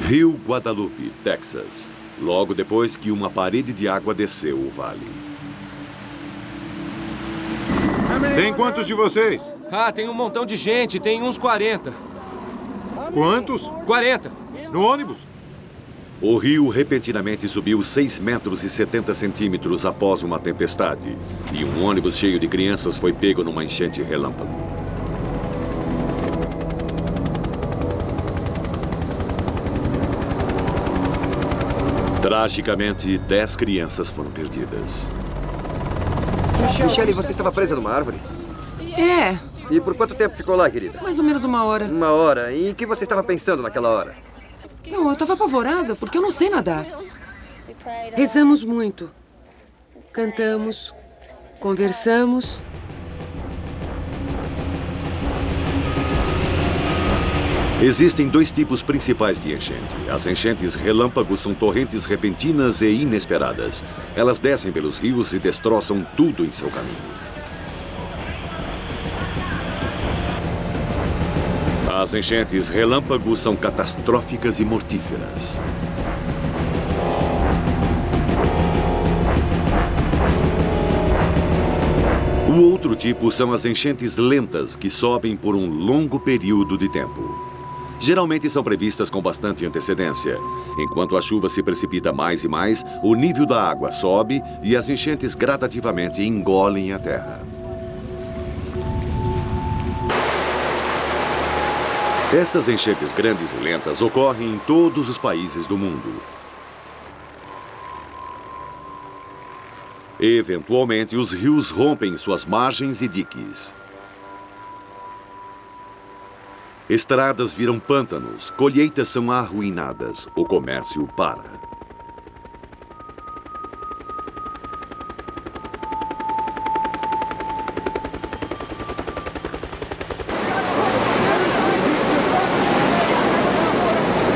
Rio Guadalupe, Texas. Logo depois que uma parede de água desceu o vale. Tem quantos de vocês? Ah, tem um montão de gente. Tem uns 40. Quantos? 40. No ônibus? O rio repentinamente subiu 6 metros e 70 centímetros após uma tempestade. E um ônibus cheio de crianças foi pego numa enchente relâmpago. Tragicamente, 10 crianças foram perdidas. Michelle, você estava presa numa árvore? É, E por quanto tempo ficou lá, querida? mais ou menos 1 hora. 1 hora. E em que você estava pensando naquela hora? Não, eu estava apavorada porque eu não sei nadar. Rezamos muito. Cantamos. Conversamos. Existem 2 tipos principais de enchente. As enchentes relâmpago são torrentes repentinas e inesperadas. Elas descem pelos rios e destroçam tudo em seu caminho. As enchentes relâmpago são catastróficas e mortíferas. O outro tipo são as enchentes lentas, que sobem por um longo período de tempo. Geralmente são previstas com bastante antecedência. Enquanto a chuva se precipita mais e mais, o nível da água sobe e as enchentes gradativamente engolem a terra. Essas enchentes grandes e lentas ocorrem em todos os países do mundo. Eventualmente, os rios rompem suas margens e diques. Estradas viram pântanos, colheitas são arruinadas, o comércio para.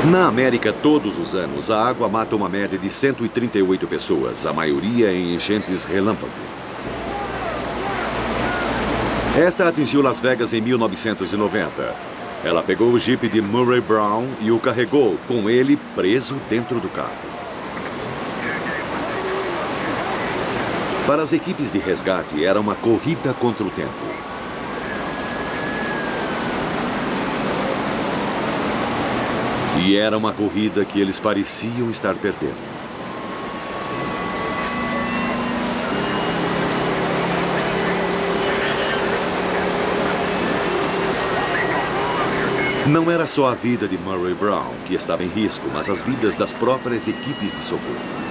Na América, todos os anos, a água mata uma média de 138 pessoas, a maioria em enchentes relâmpago. Esta atingiu Las Vegas em 1990. Ela pegou o Jeep de Murray Brown e o carregou, com ele preso dentro do carro. Para as equipes de resgate, era uma corrida contra o tempo. E era uma corrida que eles pareciam estar perdendo. Não era só a vida de Murray Brown que estava em risco, mas as vidas das próprias equipes de socorro.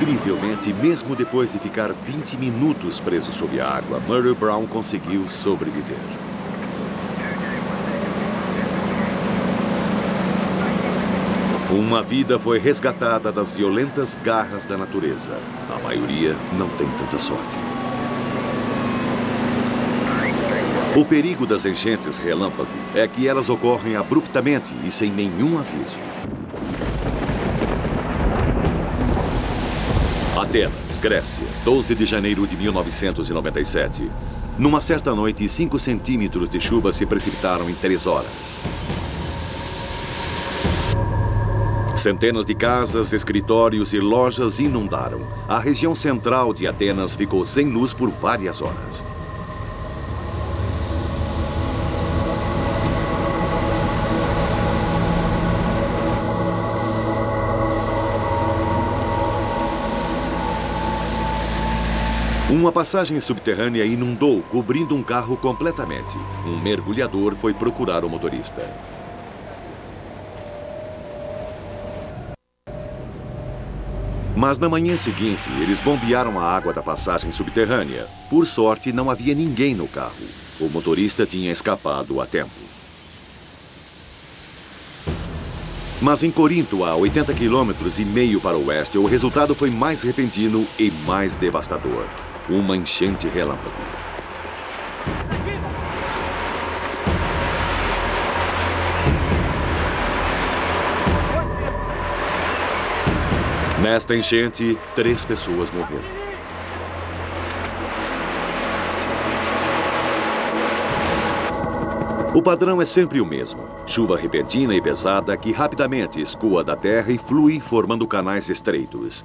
Incrivelmente, mesmo depois de ficar 20 minutos preso sob a água, Murray Brown conseguiu sobreviver. Uma vida foi resgatada das violentas garras da natureza. A maioria não tem tanta sorte. O perigo das enchentes relâmpago é que elas ocorrem abruptamente e sem nenhum aviso. Atenas, Grécia, 12 de janeiro de 1997. Numa certa noite, 5 centímetros de chuva se precipitaram em 3 horas. Centenas de casas, escritórios e lojas inundaram. A região central de Atenas ficou sem luz por várias horas. Uma passagem subterrânea inundou, cobrindo um carro completamente. Um mergulhador foi procurar o motorista. Mas na manhã seguinte, eles bombearam a água da passagem subterrânea. Por sorte, não havia ninguém no carro. O motorista tinha escapado a tempo. Mas em Corinto, a 80 quilômetros e meio para o oeste, o resultado foi mais repentino e mais devastador. Uma enchente relâmpago. Nesta enchente, 3 pessoas morreram. O padrão é sempre o mesmo. Chuva repentina e pesada que rapidamente escoa da terra e flui formando canais estreitos.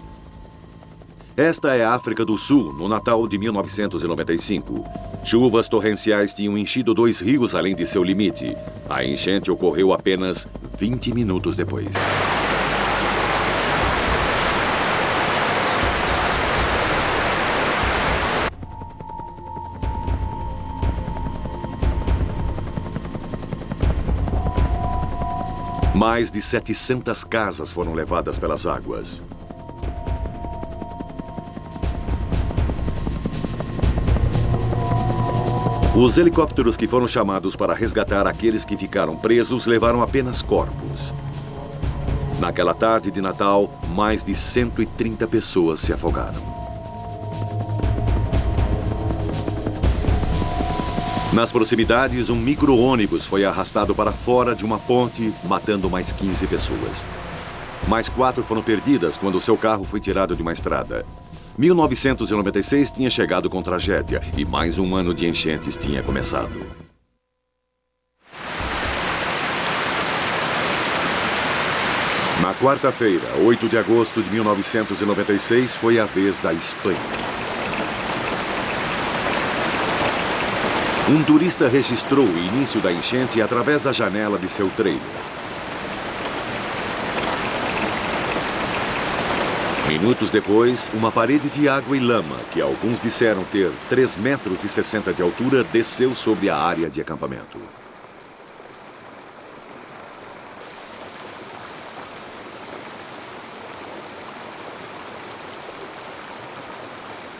Esta é a África do Sul, no Natal de 1995. Chuvas torrenciais tinham enchido 2 rios além de seu limite. A enchente ocorreu apenas 20 minutos depois. Mais de 700 casas foram levadas pelas águas. Os helicópteros que foram chamados para resgatar aqueles que ficaram presos levaram apenas corpos. Naquela tarde de Natal, mais de 130 pessoas se afogaram. Nas proximidades, um micro-ônibus foi arrastado para fora de uma ponte, matando mais 15 pessoas. Mais 4 foram perdidas quando seu carro foi tirado de uma estrada. 1996 tinha chegado com tragédia e mais um ano de enchentes tinha começado. Na quarta-feira, 8 de agosto de 1996, foi a vez da Espanha. Um turista registrou o início da enchente através da janela de seu trailer. Minutos depois, uma parede de água e lama, que alguns disseram ter 3,60 metros de altura, desceu sobre a área de acampamento.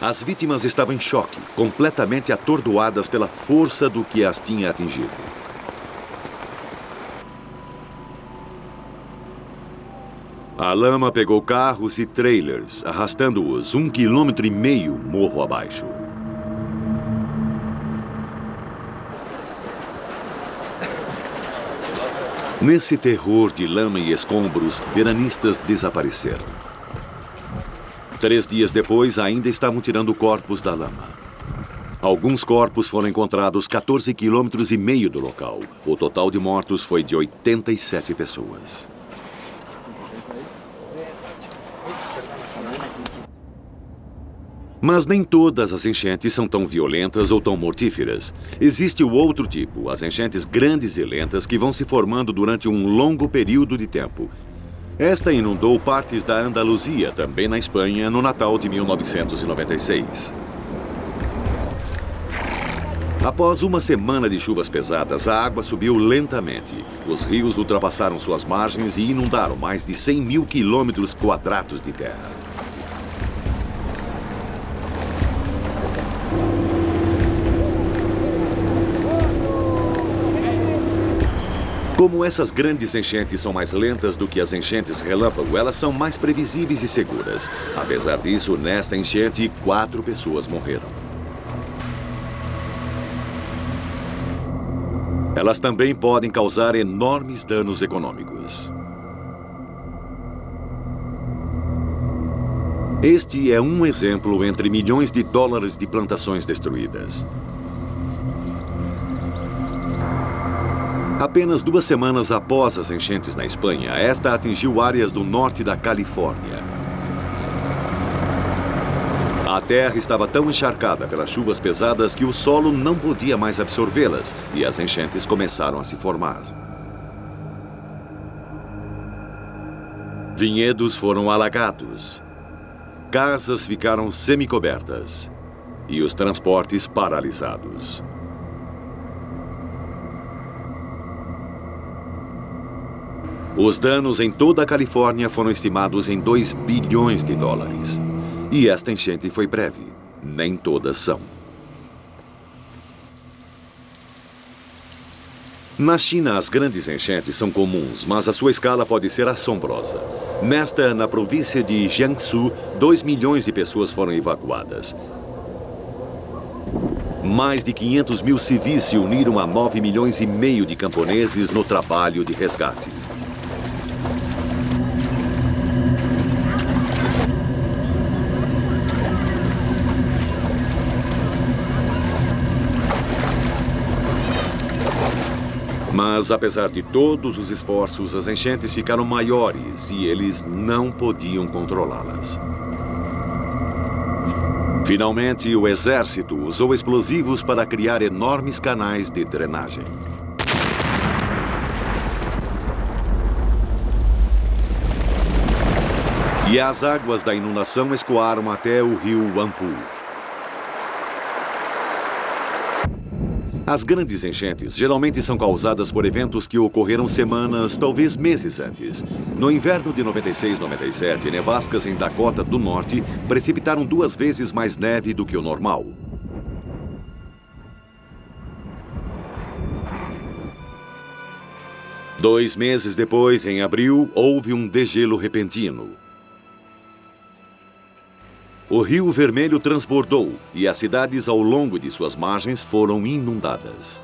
As vítimas estavam em choque, completamente atordoadas pela força do que as tinha atingido. A lama pegou carros e trailers, arrastando-os 1,5 km morro abaixo. Nesse terror de lama e escombros, veranistas desapareceram. 3 dias depois, ainda estavam tirando corpos da lama. Alguns corpos foram encontrados 14,5 km do local. O total de mortos foi de 87 pessoas. Mas nem todas as enchentes são tão violentas ou tão mortíferas. Existe o outro tipo, as enchentes grandes e lentas que vão se formando durante um longo período de tempo. Esta inundou partes da Andaluzia, também na Espanha, no Natal de 1996. Após uma semana de chuvas pesadas, a água subiu lentamente. Os rios ultrapassaram suas margens e inundaram mais de 100 mil quilômetros quadrados de terra. Como essas grandes enchentes são mais lentas do que as enchentes relâmpago, elas são mais previsíveis e seguras. Apesar disso, nesta enchente, 4 pessoas morreram. Elas também podem causar enormes danos econômicos. Este é um exemplo entre milhões de dólares de plantações destruídas. Apenas 2 semanas após as enchentes na Espanha, esta atingiu áreas do norte da Califórnia. A terra estava tão encharcada pelas chuvas pesadas que o solo não podia mais absorvê-las e as enchentes começaram a se formar. Vinhedos foram alagados, casas ficaram semicobertas e os transportes paralisados. Os danos em toda a Califórnia foram estimados em 2 bilhões de dólares. E esta enchente foi breve. Nem todas são. Na China, as grandes enchentes são comuns, mas a sua escala pode ser assombrosa. Na província de Jiangsu, 2 milhões de pessoas foram evacuadas. Mais de 500 mil civis se uniram a 9,5 milhões de camponeses no trabalho de resgate. Mas apesar de todos os esforços, as enchentes ficaram maiores e eles não podiam controlá-las. Finalmente, o exército usou explosivos para criar enormes canais de drenagem. E as águas da inundação escoaram até o rio Wampu. As grandes enchentes geralmente são causadas por eventos que ocorreram semanas, talvez meses antes. No inverno de 96-97, nevascas em Dakota do Norte precipitaram 2 vezes mais neve do que o normal. Dois meses depois, em abril, houve um degelo repentino. O Rio Vermelho transbordou e as cidades ao longo de suas margens foram inundadas.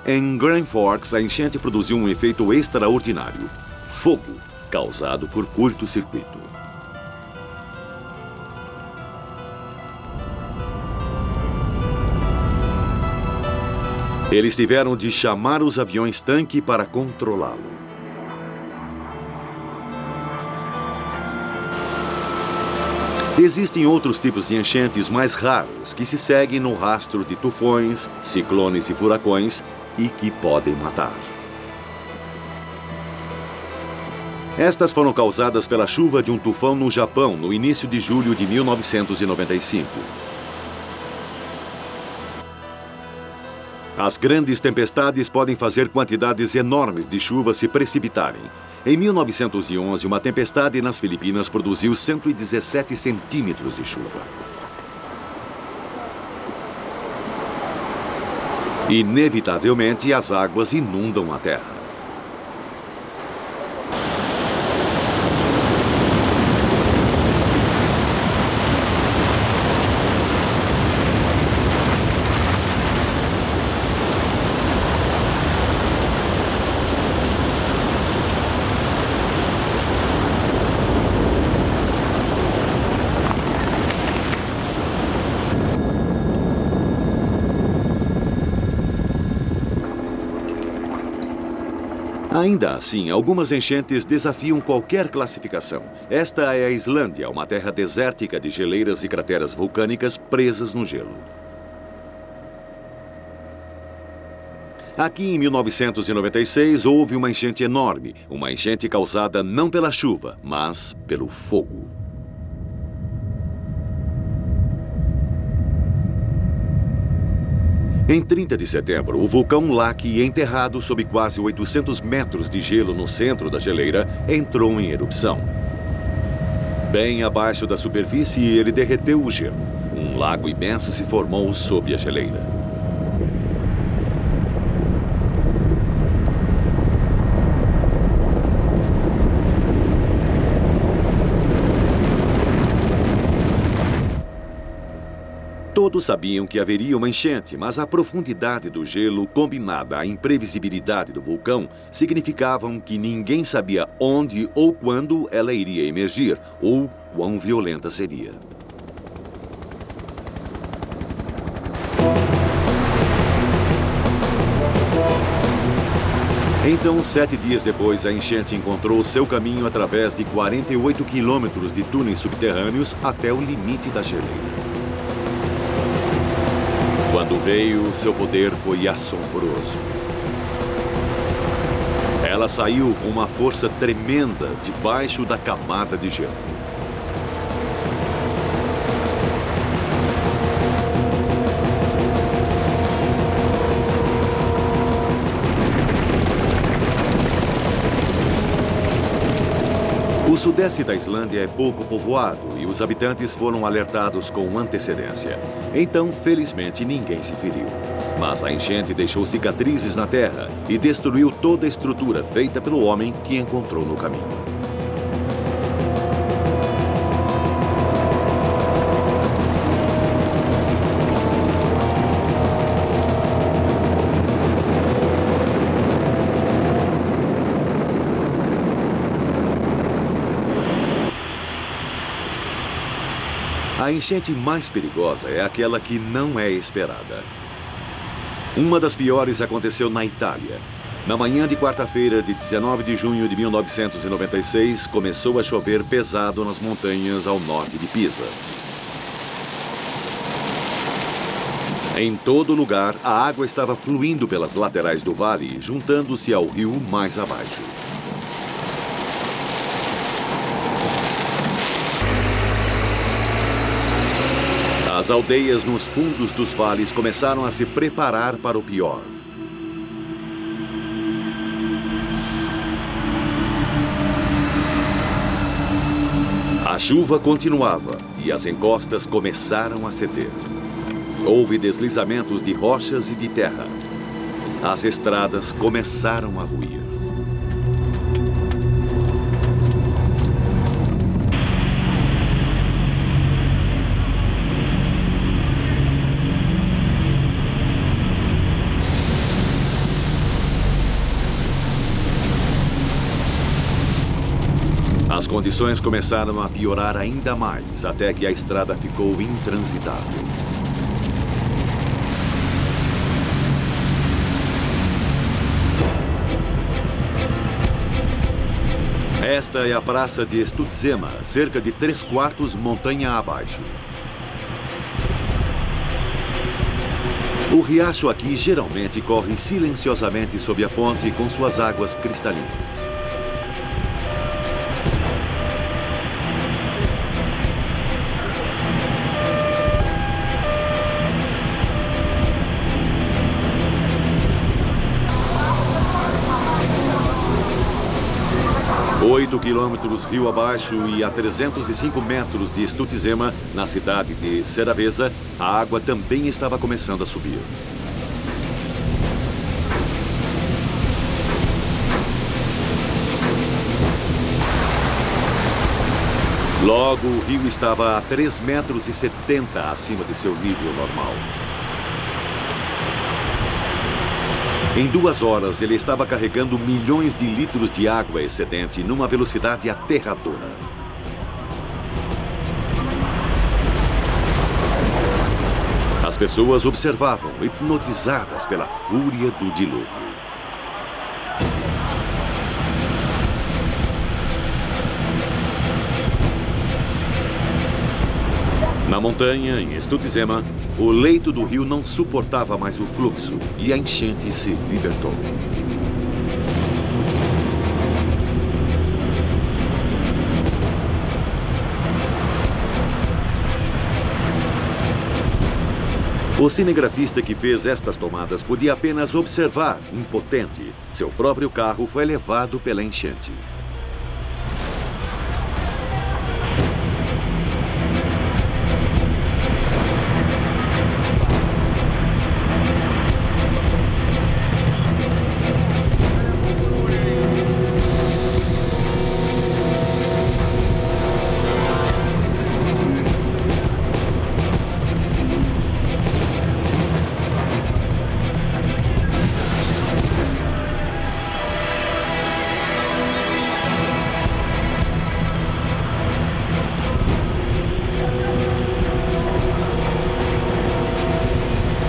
Em Grand Forks, a enchente produziu um efeito extraordinário: fogo, causado por curto-circuito. Eles tiveram de chamar os aviões-tanque para controlá-lo. Existem outros tipos de enchentes mais raros que se seguem no rastro de tufões, ciclones e furacões e que podem matar. Estas foram causadas pela chuva de um tufão no Japão no início de julho de 1995. As grandes tempestades podem fazer quantidades enormes de chuva se precipitarem. Em 1911, uma tempestade nas Filipinas produziu 117 centímetros de chuva. Inevitavelmente, as águas inundam a terra. Ainda assim, algumas enchentes desafiam qualquer classificação. Esta é a Islândia, uma terra desértica de geleiras e crateras vulcânicas presas no gelo. Aqui, em 1996, houve uma enchente enorme. Uma enchente causada não pela chuva, mas pelo fogo. Em 30 de setembro, o vulcão Laki, enterrado sob quase 800 metros de gelo no centro da geleira, entrou em erupção. Bem abaixo da superfície, ele derreteu o gelo. Um lago imenso se formou sob a geleira. Todos sabiam que haveria uma enchente, mas a profundidade do gelo, combinada à imprevisibilidade do vulcão, significavam que ninguém sabia onde ou quando ela iria emergir, ou quão violenta seria. Então, 7 dias depois, a enchente encontrou seu caminho através de 48 quilômetros de túneis subterrâneos até o limite da geleira. Quando veio, seu poder foi assombroso. Ela saiu com uma força tremenda debaixo da camada de gelo. O sudeste da Islândia é pouco povoado e os habitantes foram alertados com antecedência. Então, felizmente, ninguém se feriu. Mas a enchente deixou cicatrizes na terra e destruiu toda a estrutura feita pelo homem que encontrou no caminho. A enchente mais perigosa é aquela que não é esperada. Uma das piores aconteceu na Itália. Na manhã de quarta-feira, de 19 de junho de 1996, começou a chover pesado nas montanhas ao norte de Pisa. Em todo lugar, a água estava fluindo pelas laterais do vale, juntando-se ao rio mais abaixo. As aldeias nos fundos dos vales começaram a se preparar para o pior. A chuva continuava e as encostas começaram a ceder. Houve deslizamentos de rochas e de terra. As estradas começaram a ruir. As condições começaram a piorar ainda mais, até que a estrada ficou intransitável. Esta é a praça de Stutzema, cerca de 3/4 montanha abaixo. O riacho aqui geralmente corre silenciosamente sob a ponte com suas águas cristalinas. Oito quilômetros rio abaixo e a 305 metros de Stutzema, na cidade de Seravezza, a água também estava começando a subir. Logo, o rio estava a 3,70 metros acima de seu nível normal. Em 2 horas, ele estava carregando milhões de litros de água excedente numa velocidade aterradora. As pessoas observavam, hipnotizadas pela fúria do dilúvio. Na montanha, em Stutzema, o leito do rio não suportava mais o fluxo e a enchente se libertou. O cinegrafista que fez estas tomadas podia apenas observar, impotente. Seu próprio carro foi levado pela enchente.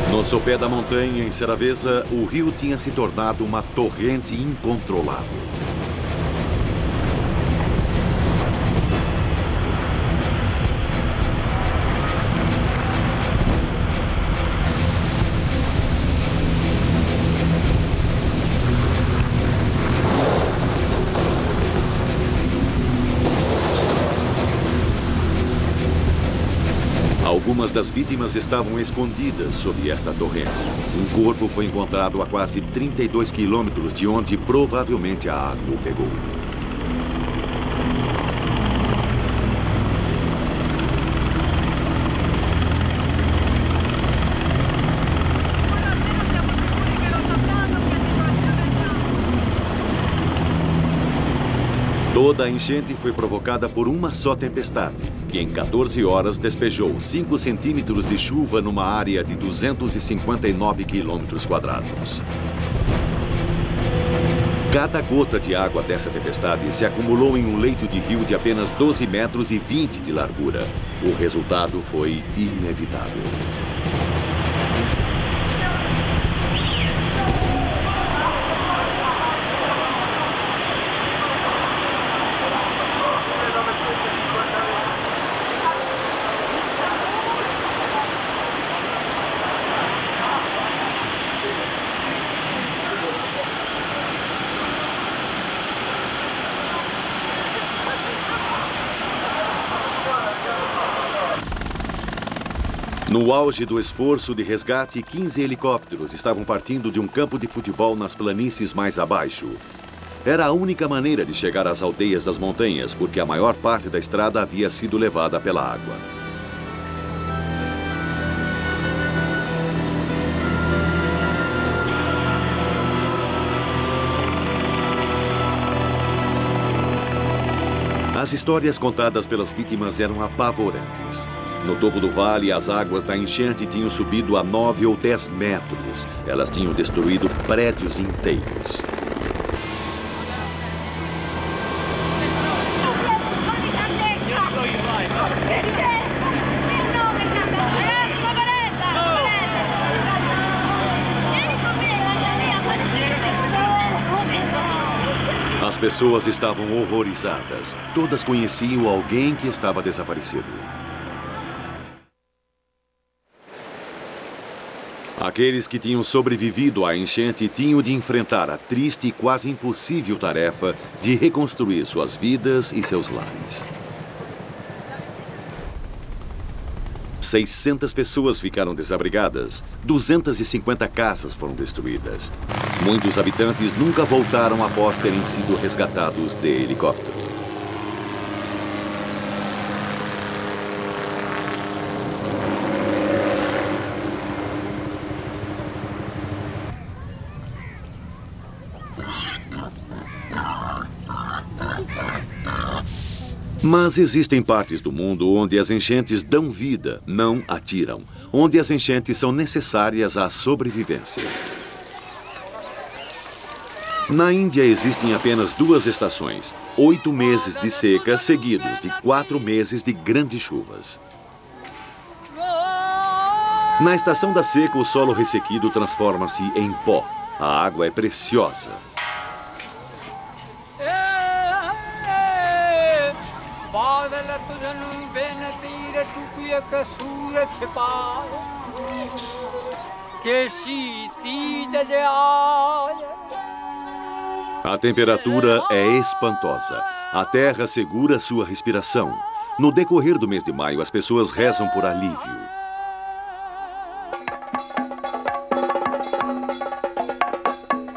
No sopé da montanha, em Seravezza, o rio tinha se tornado uma torrente incontrolável. Algumas das vítimas estavam escondidas sob esta torrente. Um corpo foi encontrado a quase 32 quilômetros de onde provavelmente a água o pegou. Toda a enchente foi provocada por uma só tempestade, que em 14 horas despejou 5 centímetros de chuva numa área de 259 quilômetros quadrados. Cada gota de água dessa tempestade se acumulou em um leito de rio de apenas 12,20 metros de largura. O resultado foi inevitável. No auge do esforço de resgate, 15 helicópteros estavam partindo de um campo de futebol nas planícies mais abaixo. Era a única maneira de chegar às aldeias das montanhas, porque a maior parte da estrada havia sido levada pela água. As histórias contadas pelas vítimas eram apavorantes. No topo do vale, as águas da enchente tinham subido a 9 ou 10 metros. Elas tinham destruído prédios inteiros. As pessoas estavam horrorizadas. Todas conheciam alguém que estava desaparecido. Aqueles que tinham sobrevivido à enchente tinham de enfrentar a triste e quase impossível tarefa de reconstruir suas vidas e seus lares. 600 pessoas ficaram desabrigadas, 250 casas foram destruídas. Muitos habitantes nunca voltaram após terem sido resgatados de helicóptero. Mas existem partes do mundo onde as enchentes dão vida, não atiram. Onde as enchentes são necessárias à sobrevivência. Na Índia existem apenas 2 estações. 8 meses de seca seguidos de 4 meses de grandes chuvas. Na estação da seca, o solo ressequido transforma-se em pó. A água é preciosa. A temperatura é espantosa. A terra segura sua respiração. No decorrer do mês de maio, as pessoas rezam por alívio.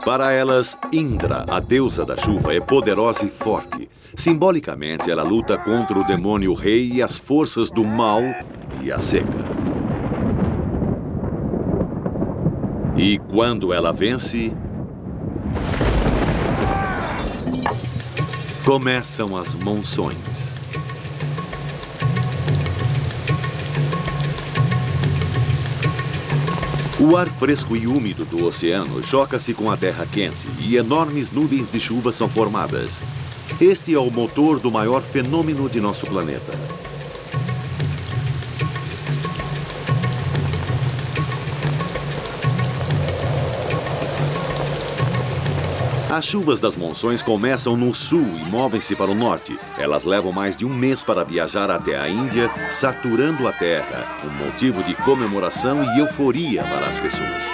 Para elas, Indra, a deusa da chuva, é poderosa e forte. Simbolicamente, ela luta contra o demônio rei e as forças do mal e a seca. E quando ela vence, começam as monções. O ar fresco e úmido do oceano choca-se com a terra quente e enormes nuvens de chuva são formadas. Este é o motor do maior fenômeno de nosso planeta. As chuvas das monções começam no sul e movem-se para o norte. Elas levam mais de um mês para viajar até a Índia, saturando a terra, um motivo de comemoração e euforia para as pessoas.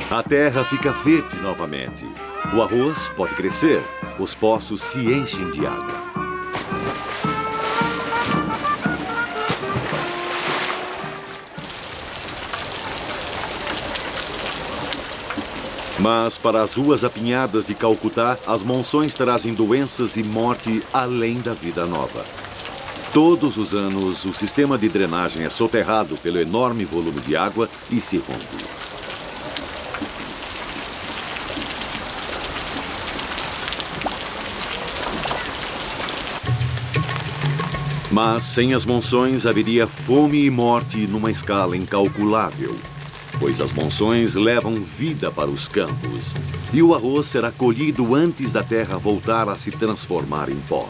A terra fica verde novamente. O arroz pode crescer. Os poços se enchem de água. Mas para as ruas apinhadas de Calcutá, as monções trazem doenças e morte além da vida nova. Todos os anos, o sistema de drenagem é soterrado pelo enorme volume de água e se rompe. Mas sem as monções haveria fome e morte numa escala incalculável. Pois as monções levam vida para os campos. E o arroz será colhido antes da terra voltar a se transformar em pó.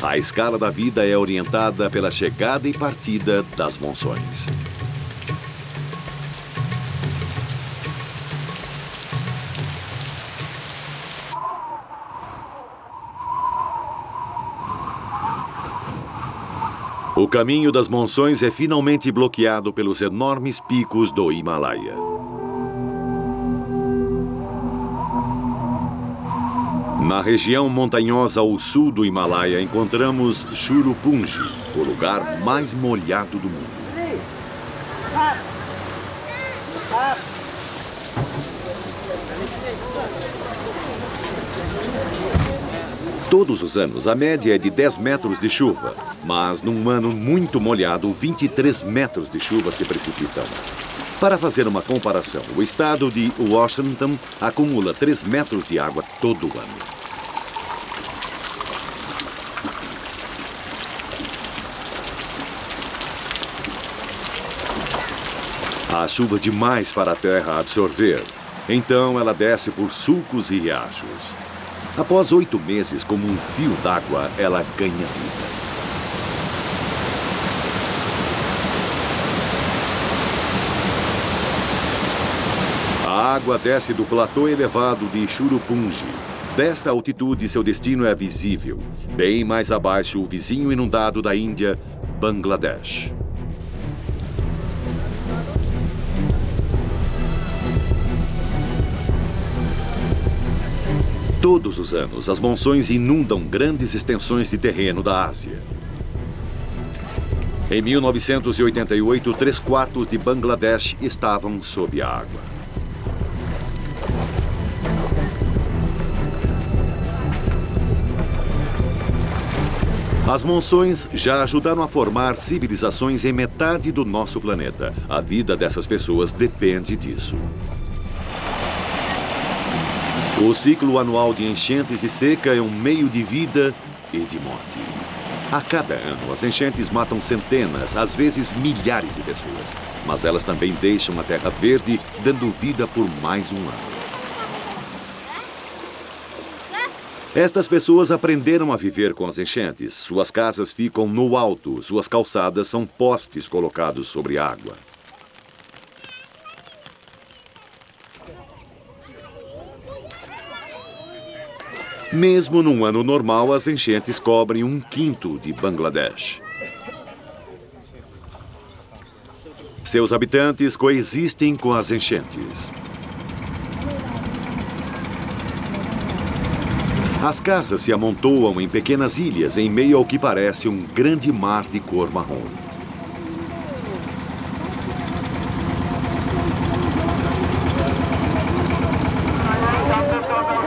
A escala da vida é orientada pela chegada e partida das monções. O caminho das monções é finalmente bloqueado pelos enormes picos do Na região montanhosa ao sul do Himalaia, encontramos Cherrapunji, o lugar mais molhado do mundo. Todos os anos, a média é de 10 metros de chuva, mas num ano muito molhado, 23 metros de chuva se precipitam. Para fazer uma comparação, o estado de Washington acumula 3 metros de água todo ano. Há chuva demais para a terra absorver, então ela desce por sulcos e riachos. Após 8 meses, como um fio d'água, ela ganha vida. A água desce do platô elevado de Cherrapunji. Desta altitude, seu destino é visível. Bem mais abaixo, o vizinho inundado da Índia, Bangladesh. Todos os anos, as monções inundam grandes extensões de terreno da Ásia. Em 1988, 3/4 de Bangladesh estavam sob a água. As monções já ajudaram a formar civilizações em metade do nosso planeta. A vida dessas pessoas depende disso. O ciclo anual de enchentes e seca é um meio de vida e de morte. A cada ano, as enchentes matam centenas, às vezes milhares de pessoas. Mas elas também deixam a terra verde, dando vida por mais um ano. Estas pessoas aprenderam a viver com as enchentes. Suas casas ficam no alto, suas calçadas são postes colocados sobre água. Mesmo num ano normal, as enchentes cobrem 1/5 de Bangladesh. Seus habitantes coexistem com as enchentes. As casas se amontoam em pequenas ilhas em meio ao que parece um grande mar de cor marrom.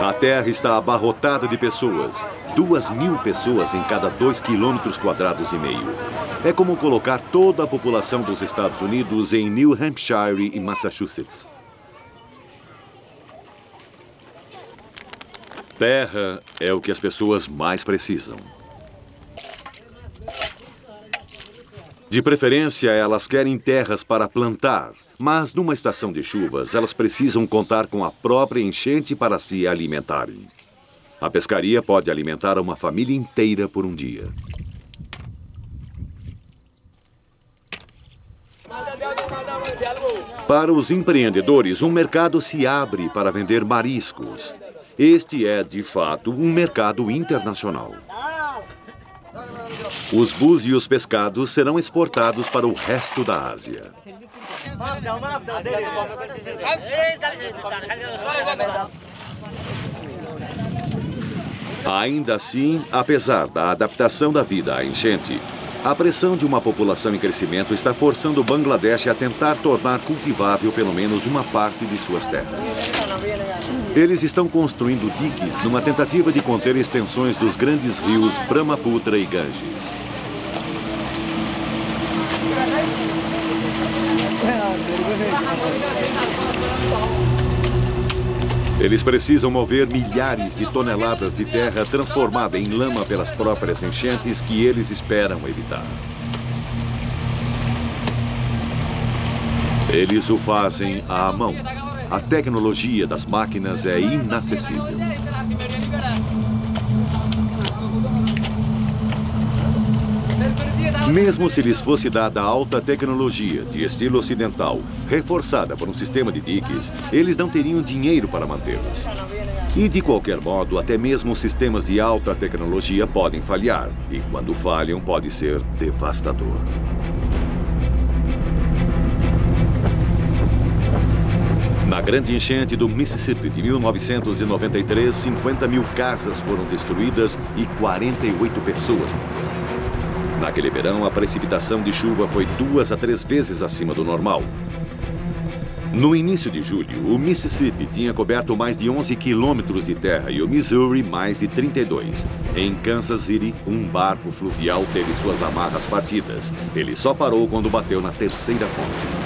A terra está abarrotada de pessoas. 2.000 pessoas em cada 2,5 km². É como colocar toda a população dos Estados Unidos em New Hampshire e Massachusetts. Terra é o que as pessoas mais precisam. De preferência, elas querem terras para plantar, mas numa estação de chuvas, elas precisam contar com a própria enchente para se alimentarem. A pescaria pode alimentar uma família inteira por um dia. Para os empreendedores, um mercado se abre para vender mariscos. Este é, de fato, um mercado internacional. Os búzios pescados serão exportados para o resto da Ásia. Ainda assim, apesar da adaptação da vida à enchente, a pressão de uma população em crescimento está forçando o Bangladesh a tentar tornar cultivável pelo menos uma parte de suas terras. Eles estão construindo diques numa tentativa de conter extensões dos grandes rios Brahmaputra e Ganges. Eles precisam mover milhares de toneladas de terra transformada em lama pelas próprias enchentes que eles esperam evitar. Eles o fazem à mão. A tecnologia das máquinas é inacessível. Mesmo se lhes fosse dada alta tecnologia de estilo ocidental, reforçada por um sistema de diques, eles não teriam dinheiro para mantê-los. E, de qualquer modo, até mesmo sistemas de alta tecnologia podem falhar. E, quando falham, pode ser devastador. Na grande enchente do Mississippi de 1993, 50 mil casas foram destruídas e 48 pessoas morreram. Naquele verão, a precipitação de chuva foi 2 a 3 vezes acima do normal. No início de julho, o Mississippi tinha coberto mais de 11 quilômetros de terra e o Missouri mais de 32. Em Kansas City, um barco fluvial teve suas amarras partidas. Ele só parou quando bateu na terceira ponte.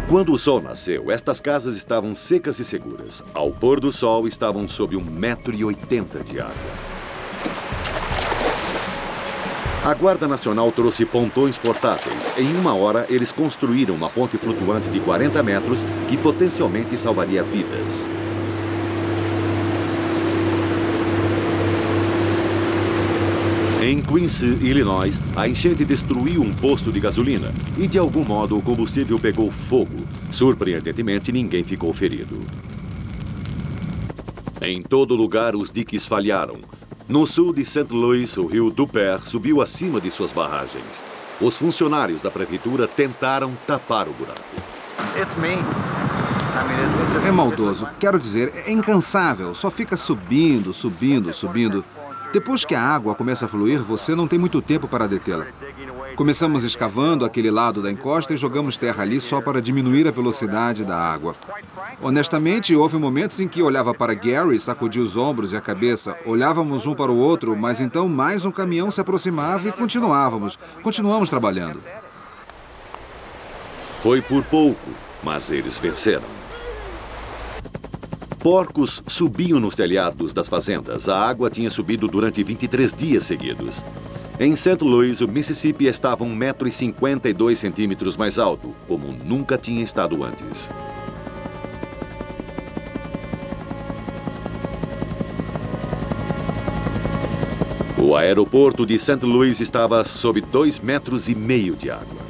Quando o sol nasceu, estas casas estavam secas e seguras. Ao pôr do sol, estavam sob 1,80 m de água. A Guarda Nacional trouxe pontões portáteis. Em 1 hora, eles construíram uma ponte flutuante de 40 metros que potencialmente salvaria vidas. Em Quincy, Illinois, a enchente destruiu um posto de gasolina e, de algum modo, o combustível pegou fogo. Surpreendentemente, ninguém ficou ferido. Em todo lugar, os diques falharam. No sul de St. Louis, o rio Duper subiu acima de suas barragens. Os funcionários da prefeitura tentaram tapar o buraco. É maldoso. Quero dizer, é incansável. Só fica subindo, subindo, subindo. Depois que a água começa a fluir, você não tem muito tempo para detê-la. Começamos escavando aquele lado da encosta e jogamos terra ali só para diminuir a velocidade da água. Honestamente, houve momentos em que olhava para Gary, sacudia os ombros e a cabeça. Olhávamos um para o outro, mas então mais um caminhão se aproximava e continuamos trabalhando. Foi por pouco, mas eles venceram. Porcos subiam nos telhados das fazendas. A água tinha subido durante 23 dias seguidos. Em St. Louis, o Mississippi estava 1,52 m mais alto, como nunca tinha estado antes. O aeroporto de St. Louis estava sob 2,5 metros de água.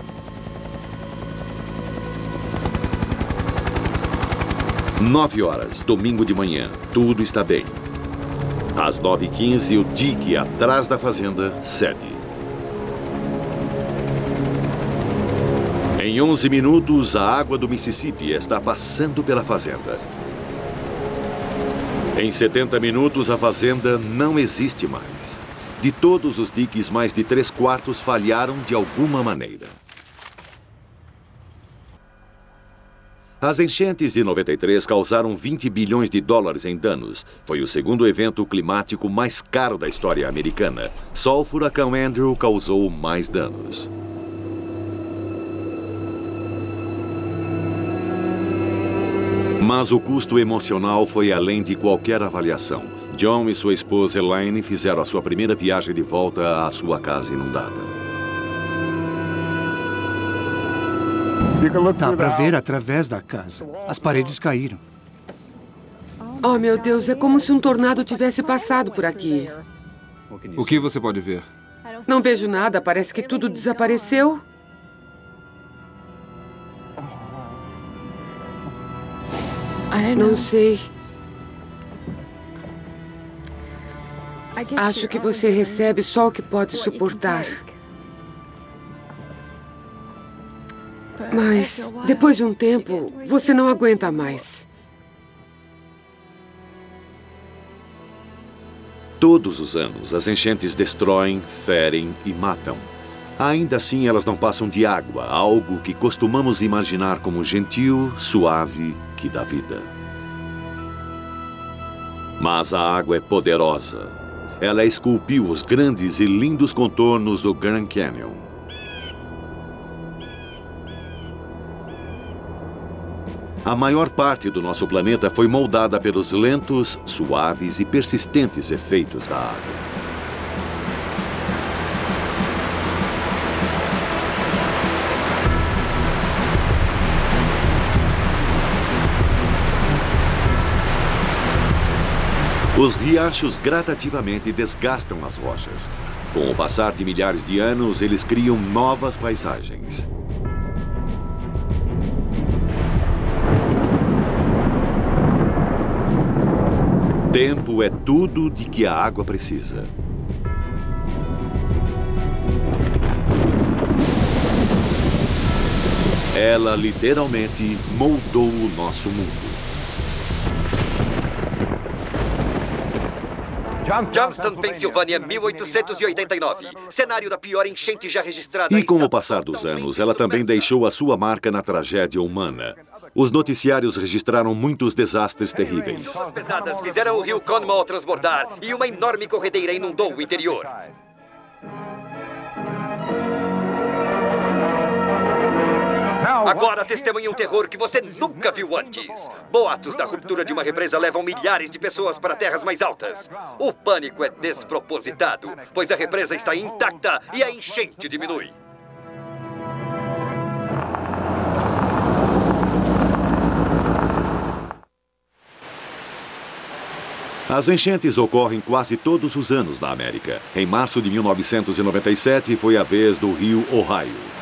Nove horas, domingo de manhã, tudo está bem. Às 9h15, o dique atrás da fazenda cede. Em 11 minutos, a água do Mississippi está passando pela fazenda. Em 70 minutos, a fazenda não existe mais. De todos os diques, mais de 3/4 falharam de alguma maneira. As enchentes de 93 causaram 20 bilhões de dólares em danos. Foi o segundo evento climático mais caro da história americana. Só o furacão Andrew causou mais danos. Mas o custo emocional foi além de qualquer avaliação. John e sua esposa Elaine fizeram a sua primeira viagem de volta à sua casa inundada. Dá para ver através da casa. As paredes caíram. Oh, meu Deus, é como se um tornado tivesse passado por aqui. O que você pode ver? Não vejo nada, parece que tudo desapareceu. Não sei. Acho que você recebe só o que pode suportar. Mas, depois de um tempo, você não aguenta mais. Todos os anos, as enchentes destroem, ferem e matam. Ainda assim, elas não passam de água, algo que costumamos imaginar como gentil, suave, que dá vida. Mas a água é poderosa. Ela esculpiu os grandes e lindos contornos do Grand Canyon. A maior parte do nosso planeta foi moldada pelos lentos, suaves e persistentes efeitos da água. Os riachos gradativamente desgastam as rochas. Com o passar de milhares de anos, eles criam novas paisagens. Tempo é tudo de que a água precisa. Ela literalmente moldou o nosso mundo. Johnston, Pensilvânia, 1889. Cenário da pior enchente já registrada. E com o passar dos anos, ela também deixou a sua marca na tragédia humana. Os noticiários registraram muitos desastres terríveis. Chuvas pesadas fizeram o rio Conemaugh transbordar e uma enorme corredeira inundou o interior. Agora testemunhe um terror que você nunca viu antes. Boatos da ruptura de uma represa levam milhares de pessoas para terras mais altas. O pânico é despropositado, pois a represa está intacta e a enchente diminui. As enchentes ocorrem quase todos os anos na América. Em março de 1997, foi a vez do rio Ohio.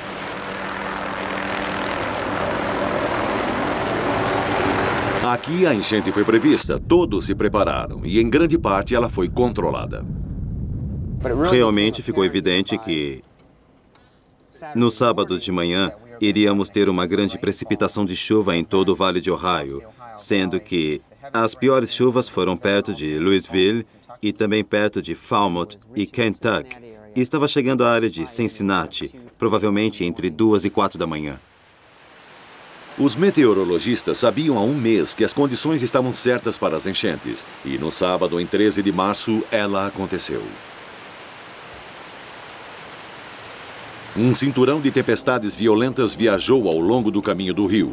Aqui a enchente foi prevista, todos se prepararam e em grande parte ela foi controlada. Realmente ficou evidente que no sábado de manhã iríamos ter uma grande precipitação de chuva em todo o Vale de Ohio, sendo que as piores chuvas foram perto de Louisville e também perto de Falmouth e Kentucky. E estava chegando à área de Cincinnati, provavelmente entre 2 e 4 da manhã. Os meteorologistas sabiam há um mês que as condições estavam certas para as enchentes. E no sábado, em 13 de março, ela aconteceu. Um cinturão de tempestades violentas viajou ao longo do caminho do rio.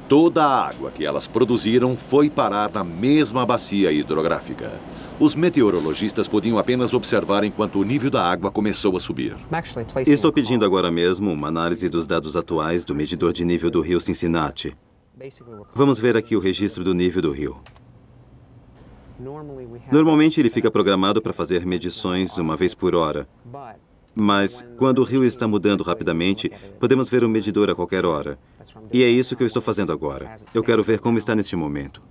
Toda a água que elas produziram foi parar na mesma bacia hidrográfica. Os meteorologistas podiam apenas observar enquanto o nível da água começou a subir. Estou pedindo agora mesmo uma análise dos dados atuais do medidor de nível do rio Cincinnati. Vamos ver aqui o registro do nível do rio. Normalmente ele fica programado para fazer medições uma vez por hora. Mas, quando o rio está mudando rapidamente, podemos ver o medidor a qualquer hora. E é isso que eu estou fazendo agora. Eu quero ver como está neste momento.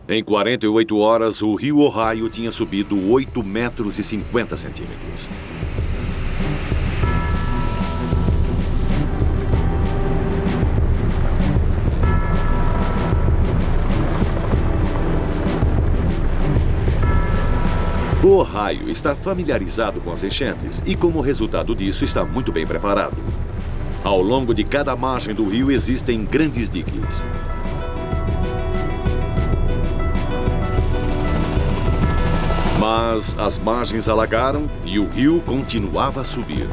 Em 48 horas, o rio Ohio tinha subido 8 metros e 50 centímetros. O Ohio está familiarizado com as enchentes e, como resultado disso, está muito bem preparado. Ao longo de cada margem do rio existem grandes diques. Mas as margens alagaram e o rio continuava a subir.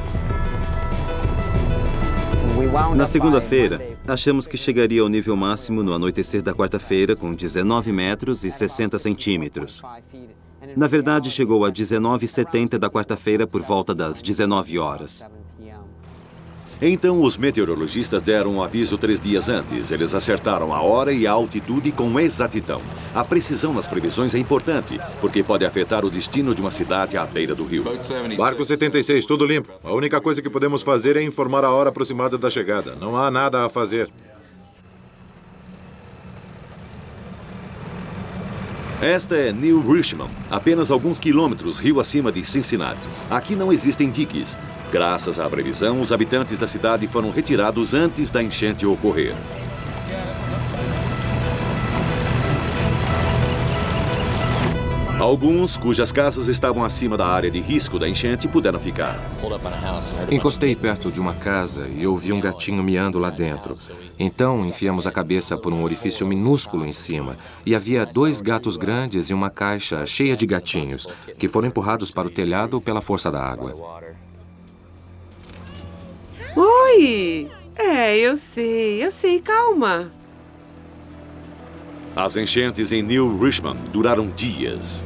Na segunda-feira, achamos que chegaria ao nível máximo no anoitecer da quarta-feira com 19 metros e 60 centímetros. Na verdade, chegou a 19,70 da quarta-feira por volta das 19 horas. Então, os meteorologistas deram um aviso 3 dias antes. Eles acertaram a hora e a altitude com exatidão. A precisão nas previsões é importante, porque pode afetar o destino de uma cidade à beira do rio. Barco 76, tudo limpo. A única coisa que podemos fazer é informar a hora aproximada da chegada. Não há nada a fazer. Esta é New Richmond, apenas alguns quilômetros rio acima de Cincinnati. Aqui não existem diques. Graças à previsão, os habitantes da cidade foram retirados antes da enchente ocorrer. Alguns, cujas casas estavam acima da área de risco da enchente, puderam ficar. Encostei perto de uma casa e ouvi um gatinho miando lá dentro. Então, enfiamos a cabeça por um orifício minúsculo em cima. E havia 2 gatos grandes e uma caixa cheia de gatinhos, que foram empurrados para o telhado pela força da água. Oi! Eu sei, calma. As enchentes em New Richmond duraram dias.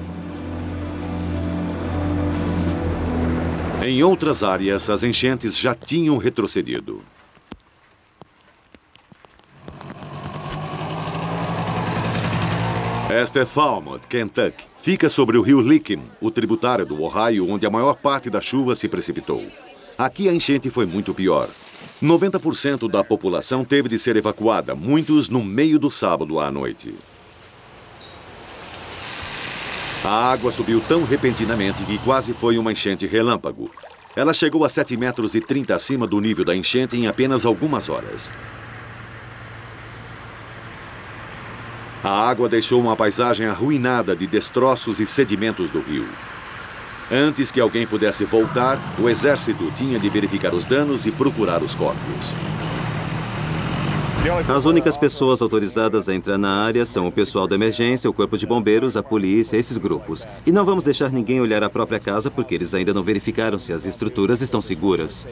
Em outras áreas, as enchentes já tinham retrocedido. Esta é Falmouth, Kentucky. Fica sobre o rio Licking, o tributário do Ohio, onde a maior parte da chuva se precipitou. Aqui a enchente foi muito pior. 90% da população teve de ser evacuada, muitos no meio do sábado à noite. A água subiu tão repentinamente que quase foi uma enchente relâmpago. Ela chegou a 7,30 metros acima do nível da enchente em apenas algumas horas. A água deixou uma paisagem arruinada de destroços e sedimentos do rio. Antes que alguém pudesse voltar, o exército tinha de verificar os danos e procurar os corpos. As únicas pessoas autorizadas a entrar na área são o pessoal da emergência, o corpo de bombeiros, a polícia, esses grupos. E não vamos deixar ninguém olhar a própria casa porque eles ainda não verificaram se as estruturas estão seguras.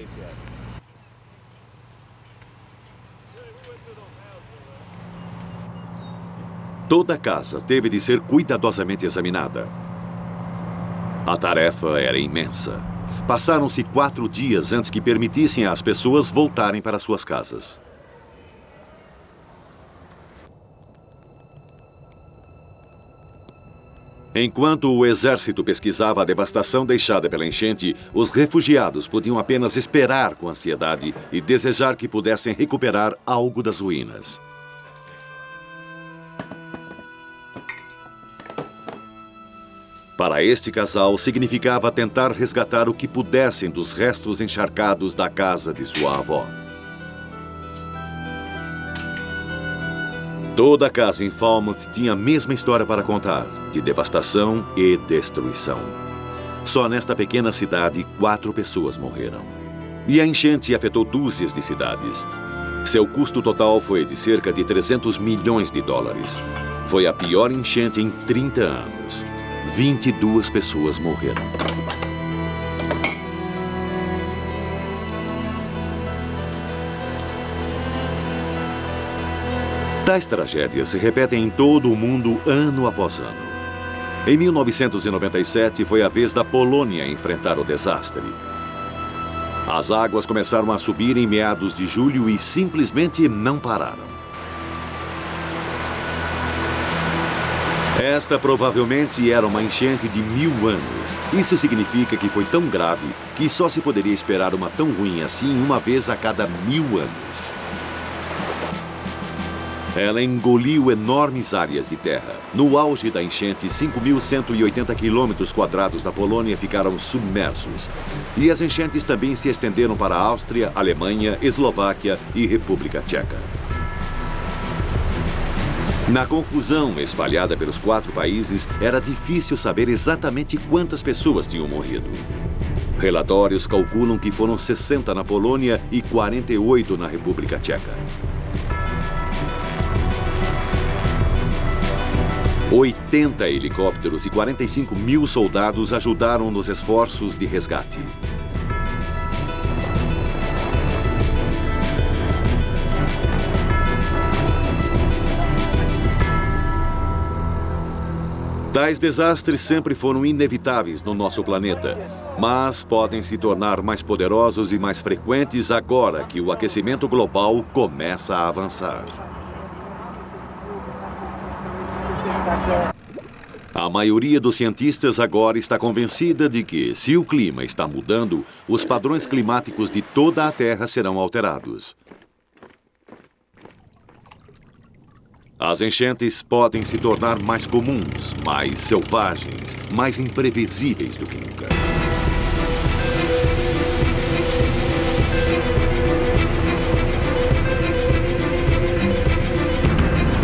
Toda a casa teve de ser cuidadosamente examinada. A tarefa era imensa. Passaram-se 4 dias antes que permitissem às pessoas voltarem para suas casas. Enquanto o exército pesquisava a devastação deixada pela enchente, os refugiados podiam apenas esperar com ansiedade e desejar que pudessem recuperar algo das ruínas. Para este casal, significava tentar resgatar o que pudessem dos restos encharcados da casa de sua avó. Toda a casa em Falmouth tinha a mesma história para contar, de devastação e destruição. Só nesta pequena cidade, 4 pessoas morreram. E a enchente afetou dúzias de cidades. Seu custo total foi de cerca de 300 milhões de dólares. Foi a pior enchente em 30 anos. 22 pessoas morreram. Tais tragédias se repetem em todo o mundo ano após ano. Em 1997, foi a vez da Polônia enfrentar o desastre. As águas começaram a subir em meados de julho e simplesmente não pararam. Esta provavelmente era uma enchente de 1000 anos. Isso significa que foi tão grave que só se poderia esperar uma tão ruim assim uma vez a cada 1000 anos. Ela engoliu enormes áreas de terra. No auge da enchente, 5.180 quilômetros quadrados da Polônia ficaram submersos. E as enchentes também se estenderam para a Áustria, Alemanha, Eslováquia e República Tcheca. Na confusão espalhada pelos 4 países, era difícil saber exatamente quantas pessoas tinham morrido. Relatórios calculam que foram 60 na Polônia e 48 na República Tcheca. 80 helicópteros e 45 mil soldados ajudaram nos esforços de resgate. Tais desastres sempre foram inevitáveis no nosso planeta, mas podem se tornar mais poderosos e mais frequentes agora que o aquecimento global começa a avançar. A maioria dos cientistas agora está convencida de que, se o clima está mudando, os padrões climáticos de toda a Terra serão alterados. As enchentes podem se tornar mais comuns, mais selvagens, mais imprevisíveis do que nunca.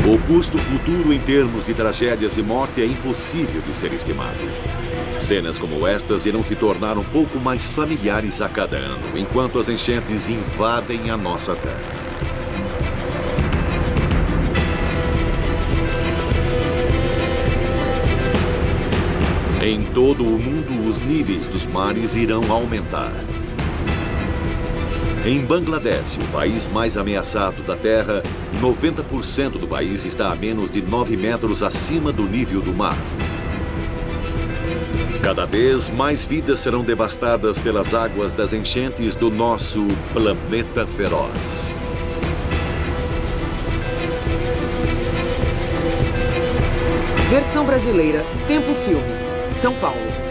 O custo futuro em termos de tragédias e morte é impossível de ser estimado. Cenas como estas irão se tornar um pouco mais familiares a cada ano, enquanto as enchentes invadem a nossa terra. Em todo o mundo, os níveis dos mares irão aumentar. Em Bangladesh, o país mais ameaçado da Terra, 90% do país está a menos de 9 metros acima do nível do mar. Cada vez mais vidas serão devastadas pelas águas das enchentes do nosso planeta feroz. Versão brasileira, Tempo Filmes, São Paulo.